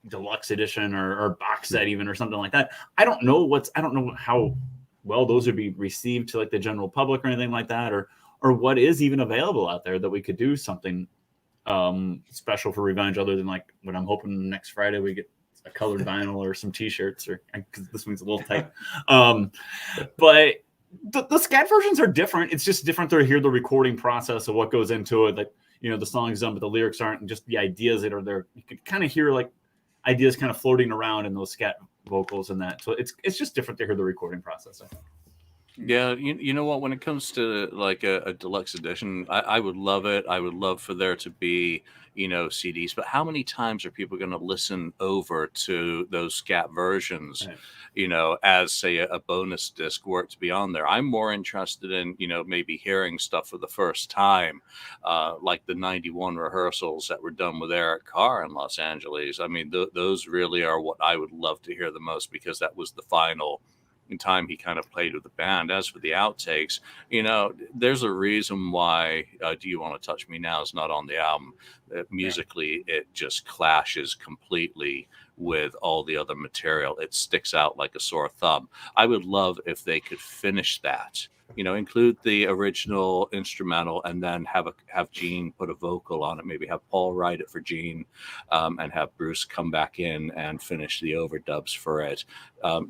deluxe edition or box set even or something like that. I don't know how well those would be received to like the general public or anything like that, or what is even available out there that we could do something special for revenge, other than like what I'm hoping next Friday we get a colored vinyl or some t-shirts, or because this one's a little tight. But the scat versions are different. It's just different to hear the recording process of what goes into it. Like, the song's done, but the lyrics aren't, and just the ideas that are there. You can kind of hear like ideas kind of floating around in those scat vocals and that. So it's just different to hear the recording process, I think. Yeah, you know what? When it comes to like a deluxe edition, I would love it. I would love for there to be, CDs. But how many times are people going to listen over to those scat versions, Right. as say a bonus disc were it to be on there? I'm more interested in, maybe hearing stuff for the first time, like the '91 rehearsals that were done with Eric Carr in Los Angeles. I mean, those really are what I would love to hear the most, because that was the final time he kind of played with the band. As for the outtakes, there's a reason why Do You Want to Touch Me Now is not on the album. Musically, it just clashes completely with all the other material. It sticks out like a sore thumb. I would love if they could finish that, include the original instrumental, and then have Gene put a vocal on it. Maybe have Paul write it for Gene, and have Bruce come back in and finish the overdubs for it.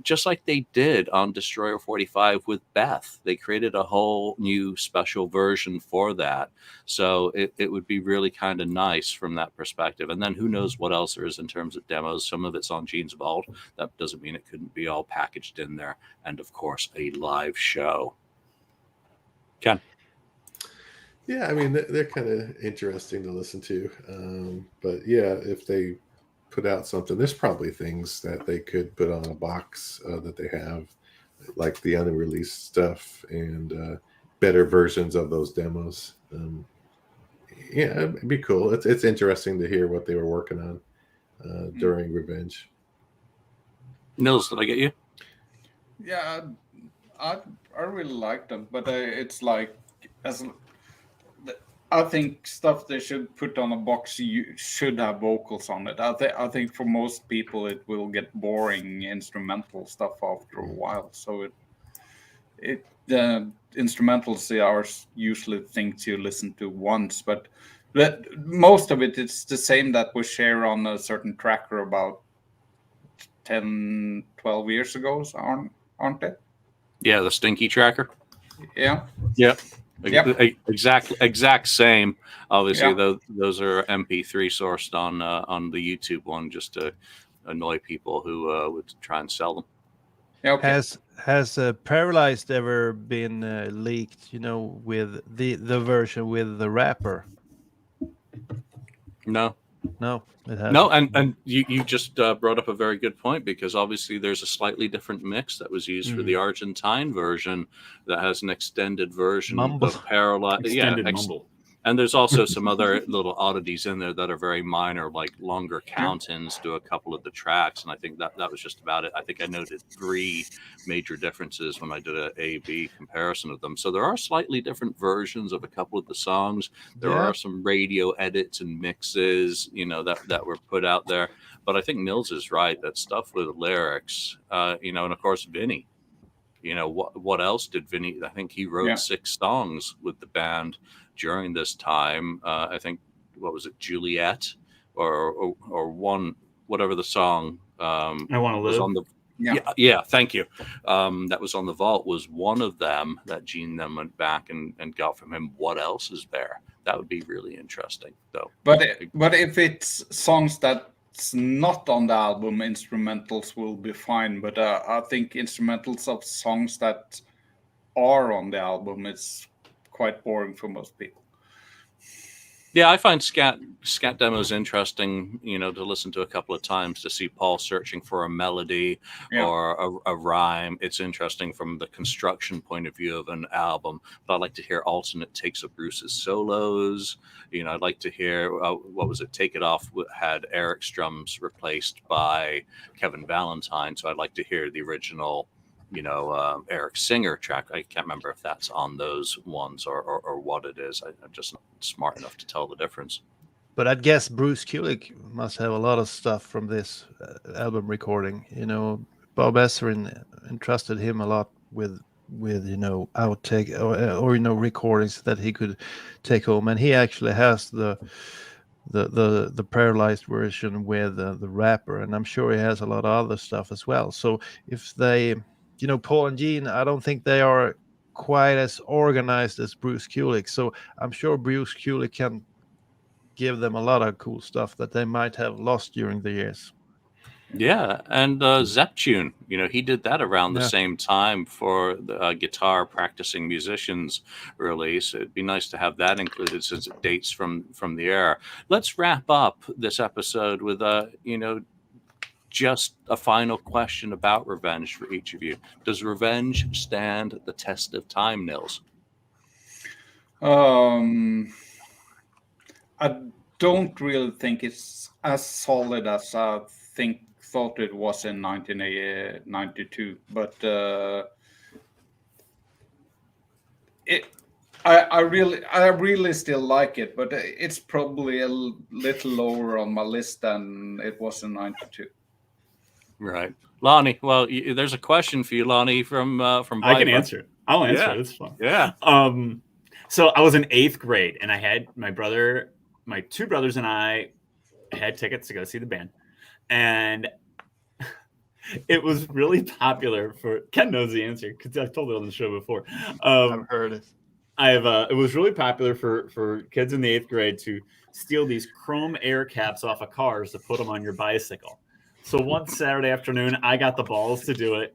Just like they did on Destroyer 45 with Beth. They created a whole new special version for that. So it would be really kind of nice from that perspective. And then who knows what else there is in terms of demos. Some of it's on Gene's Vault. That doesn't mean it couldn't be all packaged in there. And of course, a live show. Ken? Yeah, I mean, they're kind of interesting to listen to. But yeah, if they put out something, there's probably things that they could put on a box that they have, like the unreleased stuff and better versions of those demos. Yeah, it'd be cool. It's interesting to hear what they were working on during Revenge. Nils, did I get you? Yeah, I really like them, but it's like I think stuff they should put on a box should have vocals on it. I think for most people it will get boring instrumental stuff after a while. So the instrumentals are usually things you listen to once, but most of it's the same that we share on a certain tracker about 10, 12 years ago, aren't they? Yeah, the Stinky Tracker. Yeah. Yep. Yep. Exact same. Obviously, Yeah. those are MP3 sourced on the YouTube one, just to annoy people who would try and sell them. Yeah, okay. Has Paralyzed ever been leaked? With the version with the rapper? No. No, it hasn't. No, and you just brought up a very good point, because obviously there's a slightly different mix that was used for the Argentine version that has an extended version Mumble. of Paralyzed. Extended mumble. And there's also some other little oddities in there that are very minor, like longer count-ins to a couple of the tracks. And I think that was just about it. I think I noted 3 major differences when I did an A/B comparison of them. So there are slightly different versions of a couple of the songs. There are some radio edits and mixes, that were put out there. But I think Nils is right. That stuff with lyrics, and of course, Vinny. What else did Vinny? I think he wrote 6 songs with the band during this time. I think, what was it, Juliet, or one, whatever the song I Want to was Live. on the yeah, thank you. That was on the vault, was one of them that Gene then went back and got from him. What else is there? That would be really interesting, though. But if it's songs that's not on the album, instrumentals will be fine. But I think instrumentals of songs that are on the album is quite boring for most people. Yeah, I find scat demos interesting, to listen to a couple of times, to see Paul searching for a melody or a rhyme. It's interesting from the construction point of view of an album. But I'd like to hear alternate takes of Bruce's solos. I'd like to hear, what was it, Take It Off had Eric's drums replaced by Kevin Valentine. So I'd like to hear the original Eric Singer track. I can't remember if that's on those ones or what it is. I'm just not smart enough to tell the difference. But I guess Bruce Kulick must have a lot of stuff from this album recording. Bob Ezrin entrusted him a lot with outtake or recordings that he could take home, and he actually has the paralyzed version with the rapper, and I'm sure he has a lot of other stuff as well. So if they, Paul and Gene, I don't think they are quite as organized as Bruce Kulick. So I'm sure Bruce Kulick can give them a lot of cool stuff that they might have lost during the years. Yeah, and Zeptune, he did that around the same time for the guitar practicing musicians release. It'd be nice to have that included since it dates from the era. Let's wrap up this episode with just a final question about Revenge for each of you. Does Revenge stand the test of time, Nils? I don't really think it's as solid as I thought it was in 1992, but I really still like it, but it's probably a little lower on my list than it was in 92. Right, Lonnie. Well, there's a question for you, Lonnie, from I can answer it. I'll answer it. It's fun. Yeah. So I was in 8th grade, and I had my two brothers, and I had tickets to go see the band, and it was really popular for Ken knows the answer because I've told it on the show before. I've heard it. It was really popular for kids in the 8th grade to steal these chrome air caps off of cars to put them on your bicycle. So one Saturday afternoon, I got the balls to do it,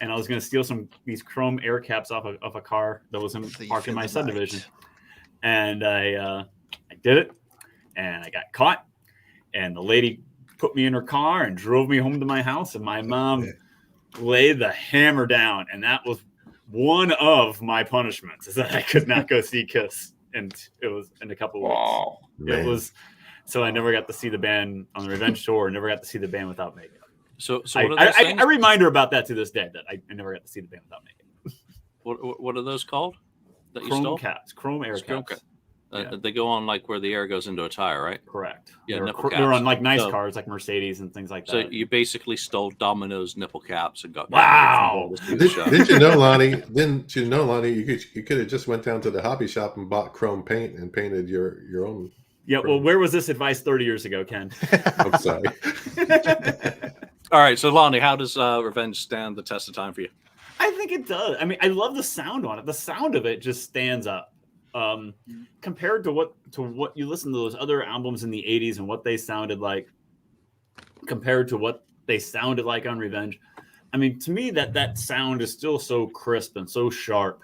and I was going to steal these chrome air caps off of a car that was parked in my subdivision, and I did it, and I got caught, and the lady put me in her car and drove me home to my house, and my mom laid the hammer down, and that was one of my punishments, is that I could not go see Kiss, and it was in a couple of weeks. Man. It was so I never got to see the band on the Revenge tour. Never got to see the band without makeup. So I remind her about that to this day, that I never got to see the band without makeup. What are those called? That you Chrome stole? caps, chrome air caps. They go on like where the air goes into a tire, right? Correct. Yeah, they're on like nice cars, like Mercedes and things like that. So you basically stole Domino's nipple caps and got. Wow. Did you know, Lonnie? You could have just went down to the hobby shop and bought chrome paint and painted your own. Yeah. Well, where was this advice 30 years ago, Ken? I'm sorry. All right. So Lonnie, how does Revenge stand the test of time for you? I think it does. I mean, I love the sound on it. The sound of it just stands up. Compared to what you listen to those other albums in the 80s and what they sounded like, compared to what they sounded like on Revenge, I mean, to me that sound is still so crisp and so sharp.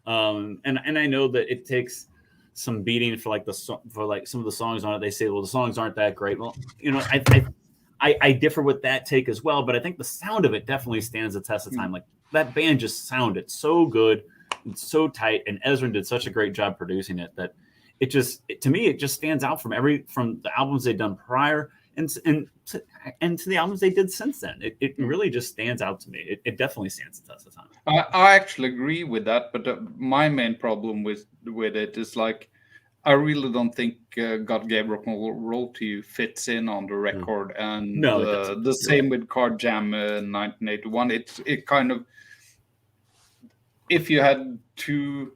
And I know that it takes some beating for some of the songs on it. They say, well, the songs aren't that great. Well, I differ with that take as well, but I think the sound of it definitely stands the test of time. Like, that band just sounded so good. It's so tight, and Ezrin did such a great job producing it that to me it just stands out from the albums they've done prior and to the albums they did since then. It really just stands out to me. It definitely stands the test of time. I actually agree with that, but my main problem with it is like, I really don't think God Gave Rock and Roll to You fits in on the record, and the same with Card Jam in 1981. It kind of, if you had two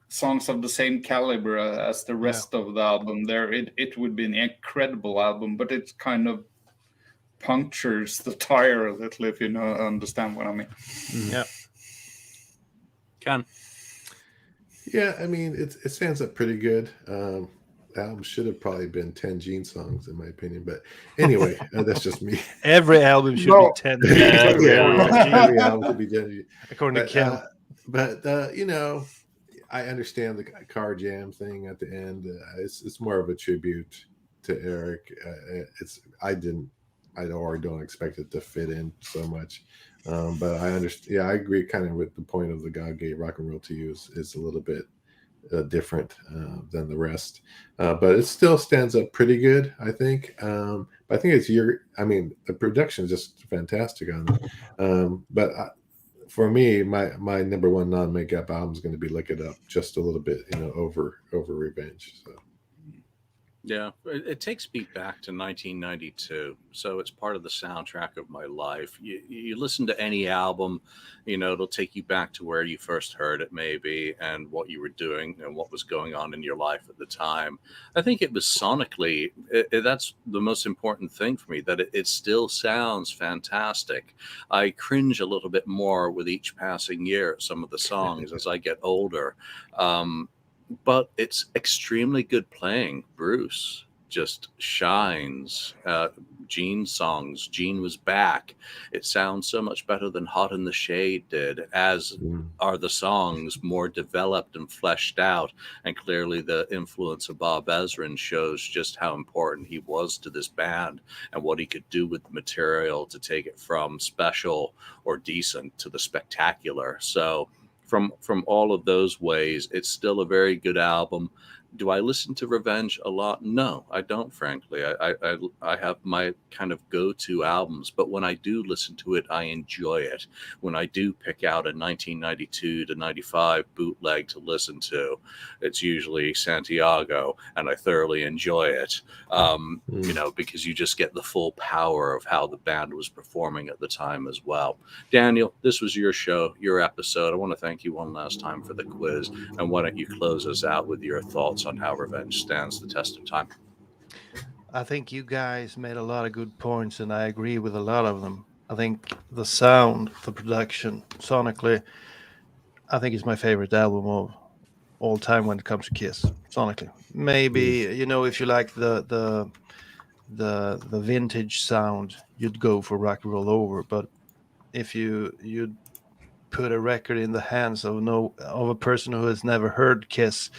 songs of the same caliber as the rest of the album there, it would be an incredible album, but it kind of punctures the tire a little, if you understand what I mean. Yeah. Ken? Yeah, I mean, it stands up pretty good. The album should have probably been 10 Gene songs, in my opinion. But anyway, that's just me. Every album should be 10. Every album should be 10 Gene. According to Ken. But I understand the car jam thing at the end. It's more of a tribute to Eric. I don't expect it to fit in so much. But I understand. Yeah, I agree kind of with the point of the God Gave Rock and Roll to You is a little bit different than the rest. But it still stands up pretty good, I think. I think the production is just fantastic on it. But for me, my number one non-makeup album is going to be "Look It Up," just a little bit, over Revenge. So. Yeah, it takes me back to 1992, so it's part of the soundtrack of my life. You listen to any album, it'll take you back to where you first heard it, maybe, and what you were doing and what was going on in your life at the time. I think it was sonically, that's the most important thing for me, that it still sounds fantastic. I cringe a little bit more with each passing year at some of the songs as I get older. But it's extremely good playing. Bruce just shines. Gene's songs, Gene Was Back. It sounds so much better than Hot in the Shade did, as are the songs more developed and fleshed out. And clearly the influence of Bob Ezrin shows just how important he was to this band and what he could do with the material to take it from special or decent to the spectacular. So from all of those ways, it's still a very good album. Do I listen to Revenge a lot? No, I don't, frankly. I have my kind of go-to albums, but when I do listen to it, I enjoy it. When I do pick out a 1992 to 95 bootleg to listen to, it's usually Santiago, and I thoroughly enjoy it, because you just get the full power of how the band was performing at the time as well. Daniel, this was your show, your episode. I want to thank you one last time for the quiz, and why don't you close us out with your thoughts on how Revenge stands the test of time? I think you guys made a lot of good points, and I agree with a lot of them. I think the sound, the production, sonically, I think it's my favorite album of all time when it comes to Kiss. Sonically, maybe if you like the vintage sound, you'd go for Rock and Roll Over. But if you'd put a record in the hands of a person who has never heard Kiss,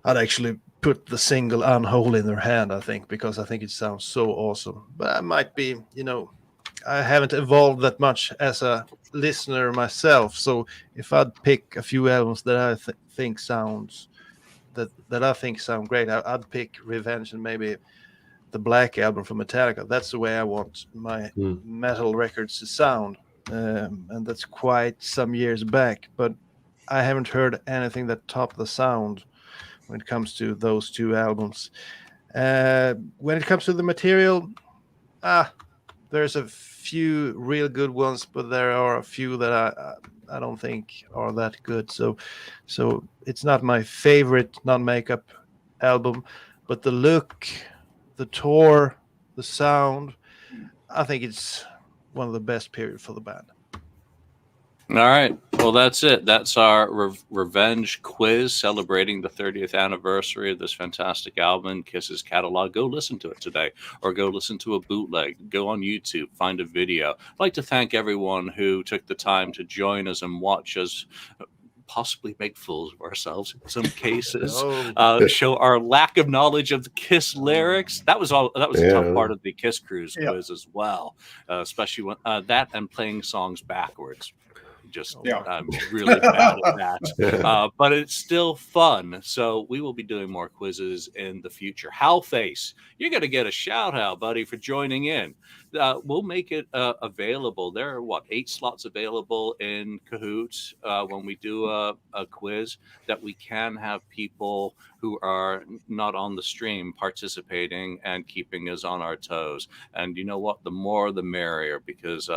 I'd actually put the single Unholy in their hand, I think, because I think it sounds so awesome. But I might be, I haven't evolved that much as a listener myself. So if I'd pick a few albums that I think sounds that I think sound great, I'd pick Revenge and maybe the Black Album from Metallica. That's the way I want my metal records to sound. And that's quite some years back, but I haven't heard anything that topped the sound when it comes to those two albums. When it comes to the material, there's a few real good ones, but there are a few that I don't think are that good. So it's not my favorite non-makeup album, but the look, the tour, the sound, I think it's one of the best period for the band. All right. Well, that's it. That's our Revenge quiz celebrating the 30th anniversary of this fantastic album, Kiss's catalog. Go listen to it today, or go listen to a bootleg. Go on YouTube, find a video. I'd like to thank everyone who took the time to join us and watch us possibly make fools of ourselves in some cases, show our lack of knowledge of the Kiss lyrics. That was a tough part of the Kiss Cruise quiz as well, especially when that and playing songs backwards. I'm really bad at that. But it's still fun. So we will be doing more quizzes in the future. Halface, you're going to get a shout out, buddy, for joining in. We'll make it available. There are 8 slots available in Kahoot when we do a quiz, that we can have people who are not on the stream participating and keeping us on our toes. And you know what? The more the merrier, because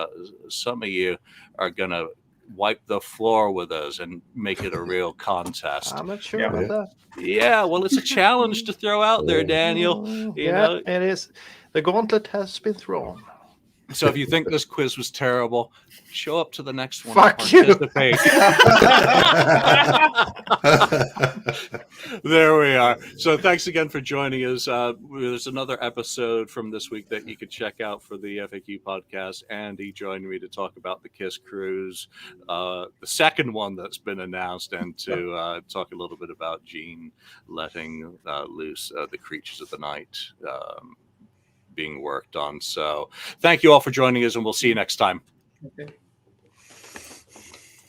some of you are going to wipe the floor with us and make it a real contest. I'm not sure about that. Yeah, well, it's a challenge to throw out there, Daniel. You know? It is. The gauntlet has been thrown. So if you think this quiz was terrible, show up to the next one. Fuck you. There we are. So thanks again for joining us. There's another episode from this week that you could check out for the FAQ podcast. Andy joined me to talk about the Kiss Cruise, the second one that's been announced, and to talk a little bit about Gene letting loose the creatures of the night being worked on. So thank you all for joining us, and we'll see you next time. Okay.